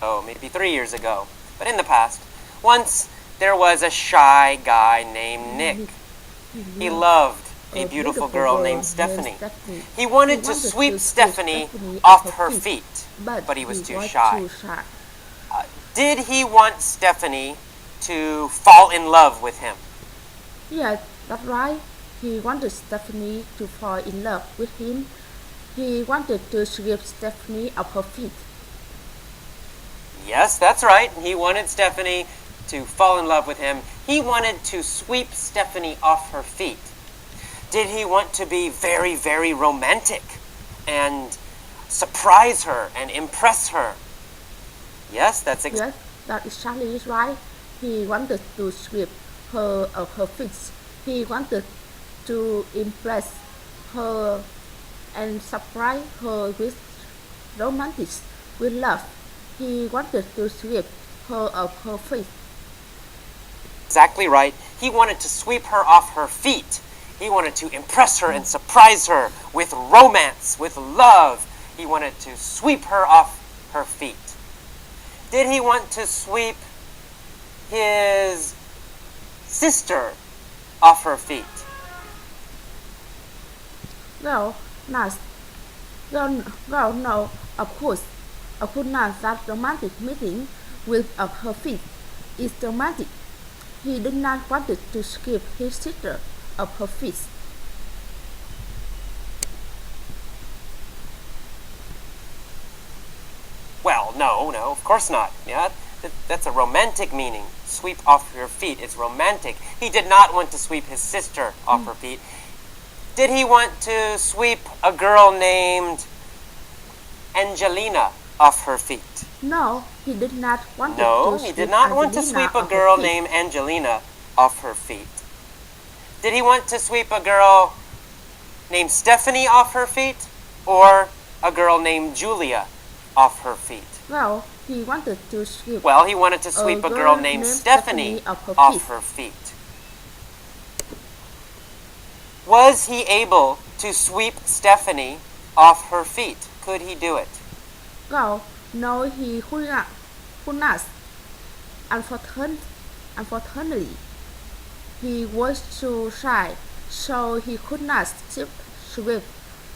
maybe 3 years ago, but in the past. Once there was a shy guy named Nick. He loved a beautiful girl named Stephanie. He wanted to sweep Stephanie off her feet, but he was too shy. Did he want Stephanie to fall in love with him? Yes, that's right. He wanted Stephanie to fall in love with him. He wanted to sweep Stephanie off her feet. Yes, that's right. He wanted Stephanie to fall in love with him. He wanted to sweep Stephanie off her feet. Did he want to be very, very romantic and surprise her and impress her? Yes, Yes, that exactly is right. He wanted to sweep her off her feet. He wanted to impress her and surprise her with romantic, with love. He wanted to sweep her off her feet. exactly right. He wanted to sweep her off her feet. He wanted to impress her and surprise her with romance, with love. He wanted to sweep her off her feet. Did he want to sweep his sister off her feet? Well, nice. No, of course. Of course not. That romantic meeting with of her feet is romantic. He did not want to sweep his sister off her feet. Well, no, of course not. Yeah, that's a romantic meaning. Sweep off your feet. It's romantic. He did not want to sweep his sister off her feet. Did he want to sweep a girl named Angelina off her feet? No, he did not want No, to he sweep did not want to Angelina sweep a off her girl feet. named Angelina off her feet. Did he want to sweep a girl named Stephanie off her feet? Or a girl named Julia off her feet? Well, he wanted to sweep Well, he wanted to sweep a girl named Stephanie off her feet. Was he able to sweep Stephanie off her feet? Could he do it? Well, no, he could not. Unfortunately, he was too shy, so he could not sweep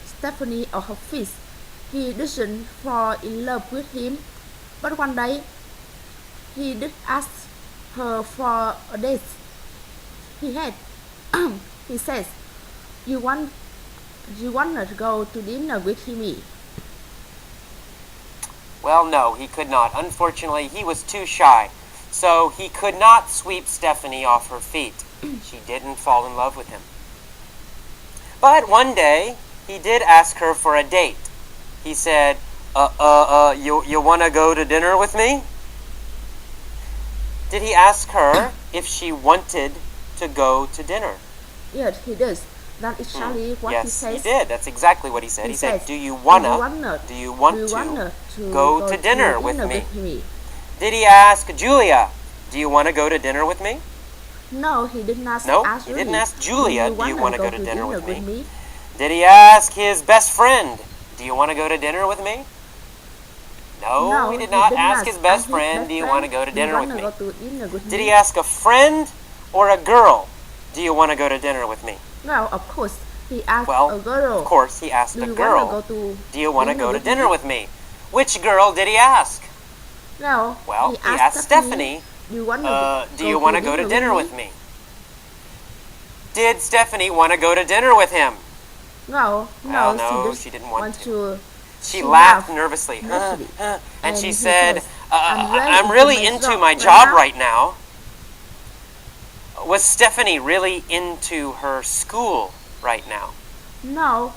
Stephanie off her feet. He didn't fall in love with him, but one day he did ask her for a date. He had he says, "You wanna go to dinner with me?" Well, no, he could not. Unfortunately, he was too shy, so he could not sweep Stephanie off her feet. She didn't fall in love with him. But one day, he did ask her for a date. He said, you wanna go to dinner with me? Did he ask her if she wanted to go to dinner? Yes, he does. That is exactly what he Yes, says. he did. That's exactly what he said. He said, says, do you want to go to dinner with me? Did he ask Julia, do you want to go to dinner with me? No, he did not No, ask he didn't ask Julia, do you want to go to dinner with me? me? Did he ask his best friend, do you want to go to dinner with me? No, he did not ask his best friend, do you want to go to dinner with me? Did he ask a friend or a girl, do you want to go to dinner with me? Well, of course, he asked Well, a girl. of course, he asked a girl, do you want to go to dinner with me? Which girl did he ask? No, Well, he asked Stephanie, do you want to go to dinner with me? Did Stephanie want to go to dinner with him? No, Well, no, she didn't want to. She laughed nervously. And she said, I'm really into my job right now. Was Stephanie really into her school right now? No.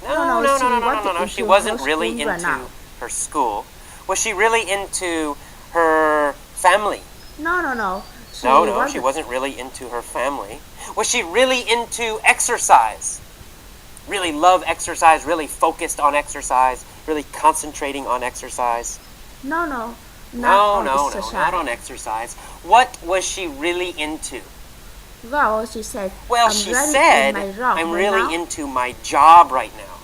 No. She wasn't really into her school. Was she really into her family? No. She wasn't really into her family. Was she really into exercise? Really love exercise, really focused on exercise, really concentrating on exercise? No, not on exercise. What was she really into? Well, she said, I'm really into my job right now.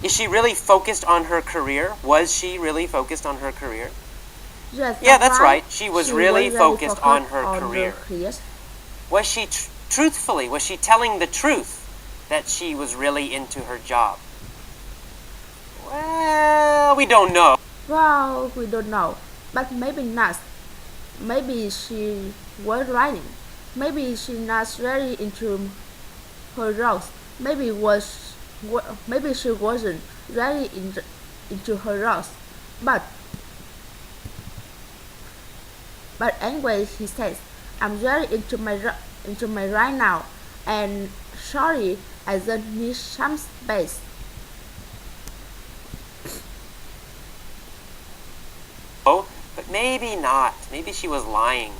Is she really focused on her career? Was she really focused on her career? Yes, Yeah, that's right. She She was was really really focused on her her career. career. Was she truthfully, was she telling the truth that she was really into her job? Well, we don't know. Well, we don't know, but maybe not. Maybe she was writing. Maybe she not really into her roles. Maybe she wasn't really into her roles. But but anyway, he says, I'm really into my right now, and sorry, I just need some space. But maybe not. Maybe she was lying.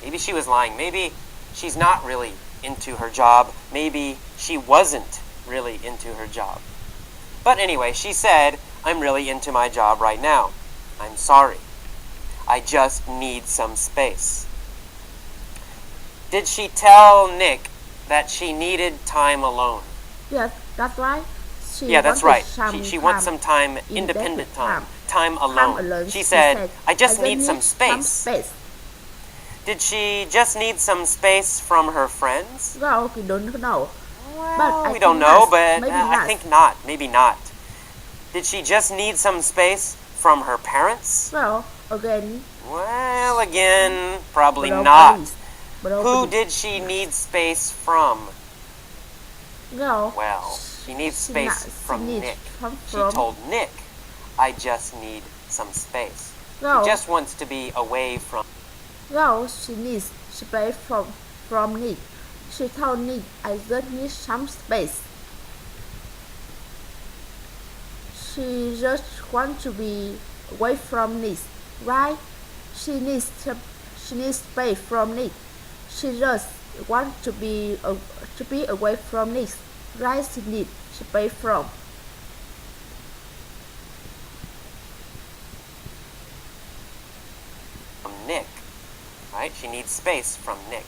Maybe she was lying. Maybe she's not really into her job. Maybe she wasn't really into her job. But anyway, she said, I'm really into my job right now. I'm sorry. I just need some space. Did she tell Nick that she needed time alone? Yes, that's right. Yeah, that's right. Some She wants some time, independent time. Time alone. She said, I just need some space. Did she just need some space from her friends? Well, we don't know. Well, we don't know, but maybe I think not. Maybe not. Did she just need some space from her parents? Well, again, Well, again, probably but not. please, but Who please. did she need space from? No, Well, she needs space from Nick. She from told Nick, I just need some space. no, She just wants to be away from. no, she needs space from Nick. She told Nick, I just need some space. She just wants to be away from Nick, right? She needs space from Nick. She just wants to be away from Nick, right? She needs space from. Nick, right? She needs space from Nick.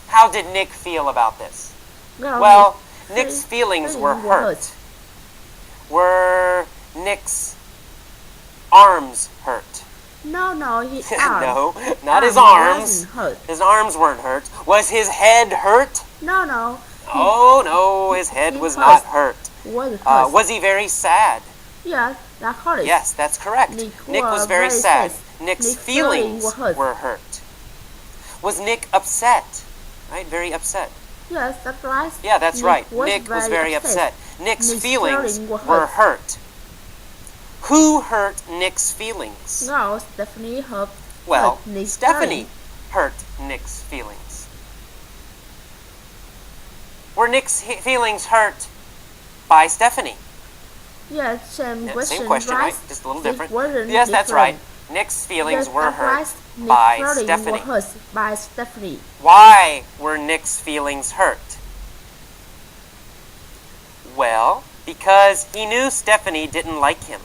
How did Nick feel about this? No, Well, Nick's feelings were hurt. hurt. Were Nick's arms hurt? No, his No, not his arm arms. wasn't hurt. His arms weren't hurt. Was his head hurt? No. Oh, no, his head he was hurt. not hurt. Was hurt. Was he very sad? Yeah, that hurt. Yes, that's correct. Nick was very sad. Nick's Nick's feelings feelings were hurt. Was Nick upset? Right, very upset. Yes, that's right. Yeah, that's right. Was Nick was very upset. Nick's feelings feelings were hurt. Who hurt Nick's feelings? No, Stephanie hurt. Well, Nick's Stephanie hurt Nick's feelings. Were Nick's feelings hurt by Stephanie? Yeah, same Yeah, question, same question, right? right? Just a little It different. wasn't Yes, that's right. different. Nick's feelings Yes, were that's hurt right. Nick's by feelings Stephanie. were hurt by Stephanie. Why were Nick's feelings hurt? Well, because he knew Stephanie didn't like him.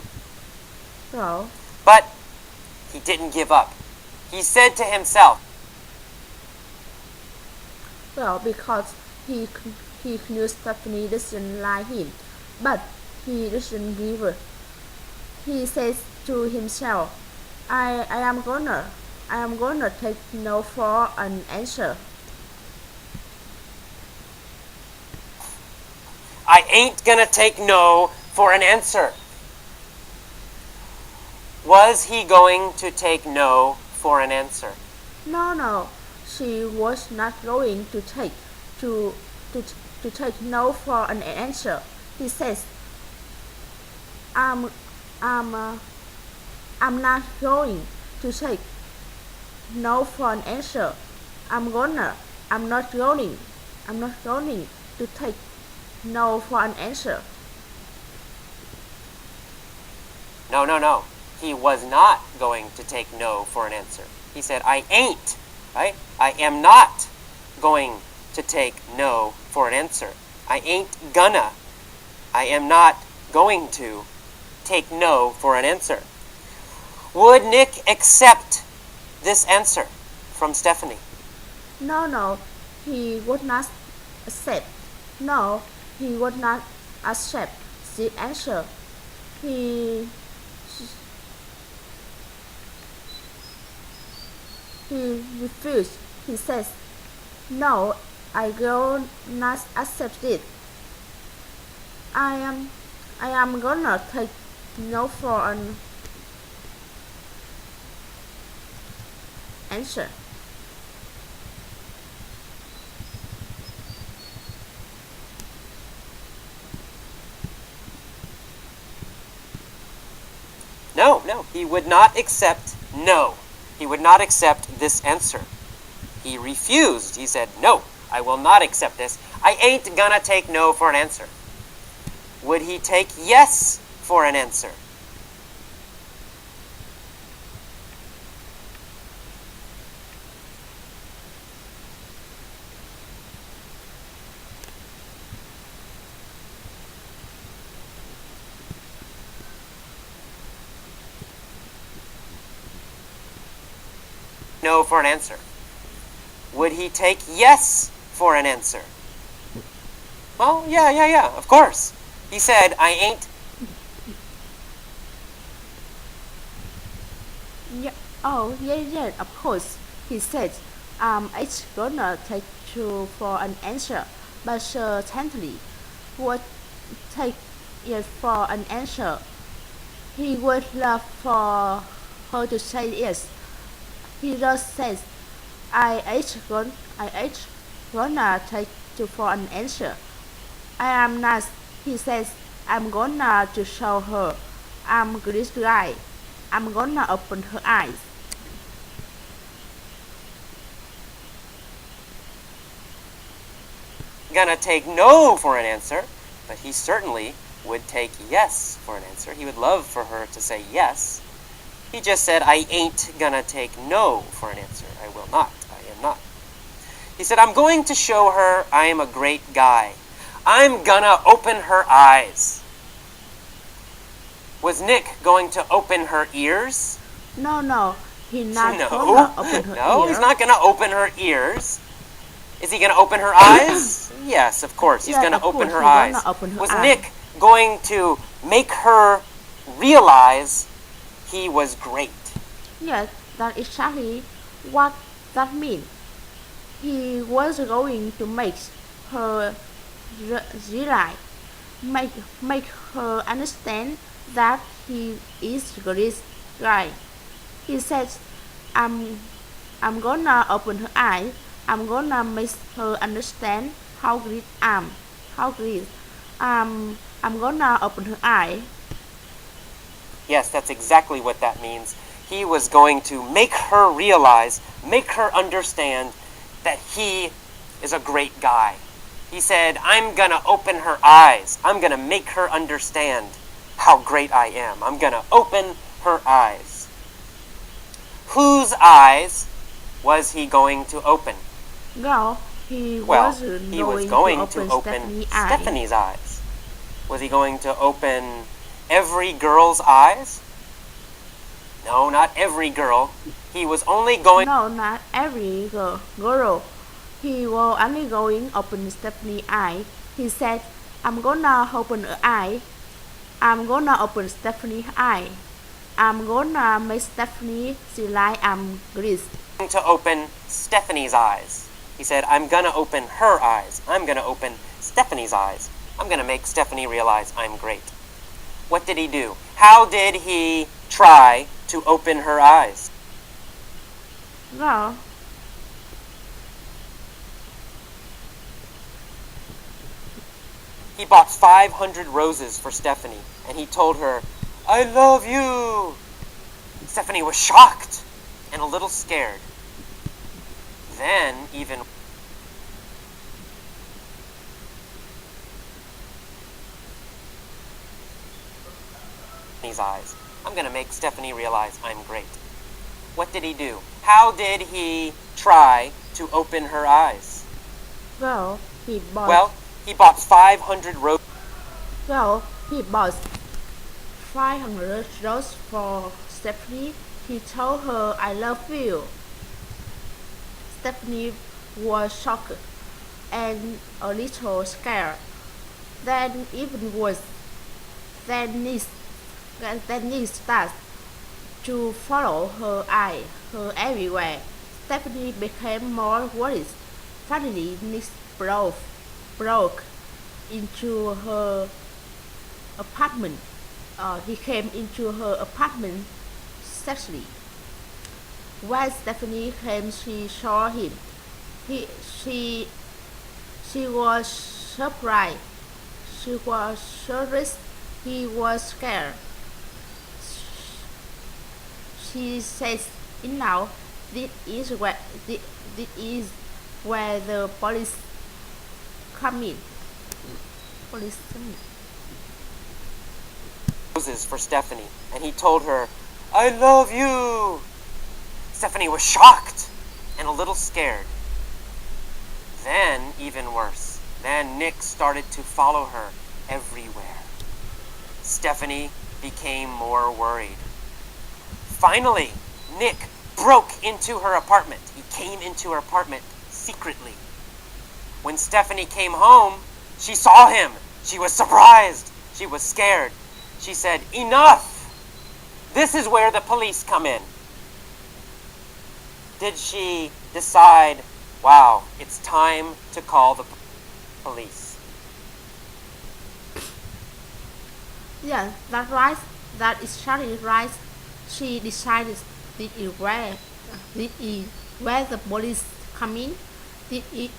So, But he didn't give up. He said to himself, well, because he knew Stephanie doesn't like him, but he doesn't give up. He says to himself, I am gonna take no for an answer. I ain't gonna take no for an answer. Was he going to take no for an answer? No, she was not going to take to take no for an answer. He says, I'm not going to take no for an answer. I'm not going to take no for an answer. No. He was not going to take no for an answer. He said, I ain't, right? I am not going to take no for an answer. I ain't gonna. I am not going to take no for an answer. Would Nick accept this answer from Stephanie? No, he would not accept. No, he would not accept the answer. He refused. He says, "No, I will not accept it. I am, I am gonna take no for an answer." No, he would not accept no. He would not accept this answer. He refused. He said, "No, I will not accept this. I ain't gonna take no for an answer." Would he take yes for an answer? No for an answer. Would he take yes for an answer? Well, yeah, of course. He said, "I ain't." Yeah, oh, yeah, of course. He said, "It's gonna take you for an answer, but certainly would take it for an answer." He would love for her to say yes. He just says, I ain't gonna take you for an answer. I am nice. He says, "I'm gonna to show her I'm this guy. I'm gonna open her eyes." Gonna take no for an answer, but he certainly would take yes for an answer. He would love for her to say yes. He just said, "I ain't gonna take no for an answer. I will not. I am not." He said, "I'm going to show her I am a great guy. I'm gonna open her eyes." Was Nick going to open her ears? No, he's not No, gonna open her no, ear. he's not gonna open her ears. Is he gonna open her eyes? Yes, of course, he's Yeah, gonna of open course, her he's eyes. gonna open her Was eyes. Nick going to make her realize he was great? Yes, that's exactly what that means. He was going to make her realize, make her understand that he is a great guy. He says, I'm, I'm gonna open her eyes. I'm gonna make her understand how great how great. I'm gonna open her eye. Yes, that's exactly what that means. He was going to make her realize, make her understand that he is a great guy. He said, "I'm gonna open her eyes. I'm gonna make her understand how great I am. I'm gonna open her eyes." Whose eyes was he going to open? No, he Well, wasn't he was going going to to open open Stephanie's eyes. Stephanie's eyes. Was he going to open every girl's eyes? No, not every girl. He was only going... No, not every girl. He was only going open Stephanie's eye. He said, "I'm gonna open her eye. I'm gonna open Stephanie's eye. I'm gonna make Stephanie see like I'm great." to open Stephanie's eyes. He said, "I'm gonna open her eyes. I'm gonna open Stephanie's eyes. I'm gonna make Stephanie realize I'm great." What did he do? How did he try to open her eyes? Well, He bought 500 roses for Stephanie, and he told her, "I love you." Stephanie was shocked and a little scared. Then, even Stephanie's eyes. I'm going to make Stephanie realize I'm great. What did he do? How did he try to open her eyes? well, he bought. Well, he bought 500 roses. Well, he bought 500 roses for Stephanie. He told her, "I love you." Stephanie was shocked and a little scared. Then even worse, then Nick started to follow her eye, her everywhere. Stephanie became more worried. Finally, Nick broke into her apartment. He came into her apartment sexually. When Stephanie came, she saw him. He, she was surprised. She was surprised. He was scared. She says, "Now, this is where the police come in." Police come in. Roses for Stephanie, and he told her, "I love you." Stephanie was shocked and a little scared. Then, even worse, then Nick started to follow her everywhere. Stephanie became more worried. Finally, Nick broke into her apartment. He came into her apartment secretly. When Stephanie came home, she saw him. She was surprised. She was scared. She said, "Enough! This is where the police come in." Did she decide, wow, it's time to call the police? Yeah, that's right. That is exactly right. She decided this is where the police come in. This is,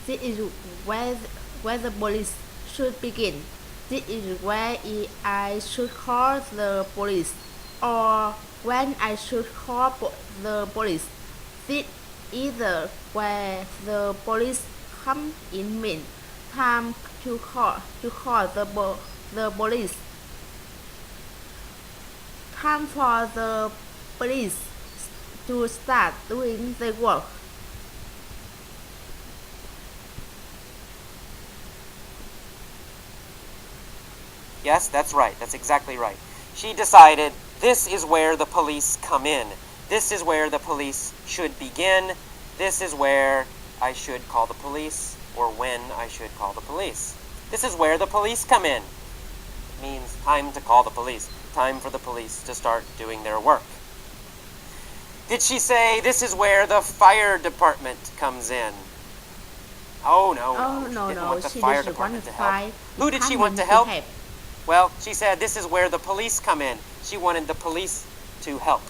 this is where the police should begin. This is where I should call the police, or when I should call the police. This is where the police come in mean time to call the police. Time for the police to start doing their work. Yes, that's right. That's exactly right. She decided this is where the police come in. This is where the police should begin. This is where I should call the police, or when I should call the police. This is where the police come in. It means time to call the police. Time for the police to start doing their work. Did she say this is where the fire department comes in? Oh no, Oh she no, didn't no, want the she fire doesn't department want to help. fire Who did she want to help? Well, she said this is where the police come in. She wanted the police to help.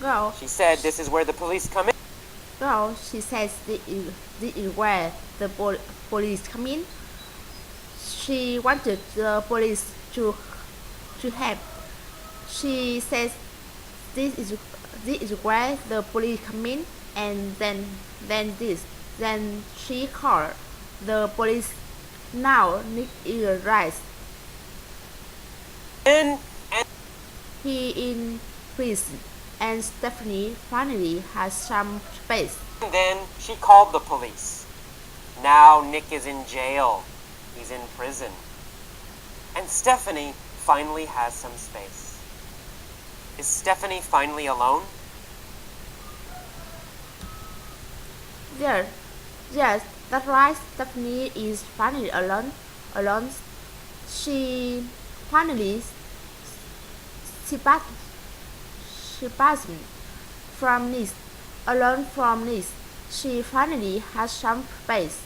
Girl, She said this is where the police come in. girl, she says this is where the police come in. She wanted the police to help. She says this is where the police come in, and then she called the police. Now Nick is right. And He in prison, and Stephanie finally has some space. then she called the police. Now Nick is in jail. He's in prison. And Stephanie finally has some space. Is Stephanie finally alone? There, yes, that's right. Stephanie is finally alone. Alone, she finally she passed from Nice. Alone from Nice, she finally has some space.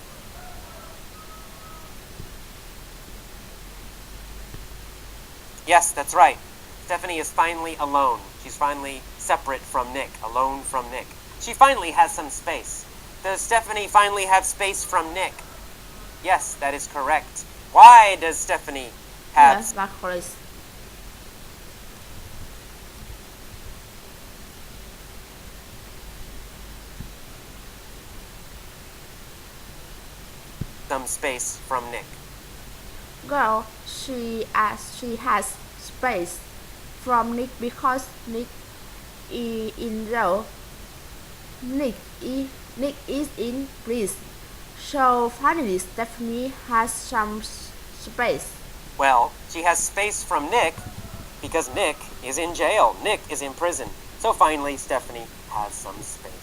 Yes, that's right. Stephanie is finally alone. She's finally separate from Nick, alone from Nick. She finally has some space. Does Stephanie finally have space from Nick? Yes, that is correct. Why does Stephanie have Yes, that's correct. some space from Nick? Girl, she has space from Nick because Nick is in jail. Nick is in prison. So finally Stephanie has some space. Well, she has space from Nick because Nick is in jail. Nick is in prison. So finally, Stephanie has some space.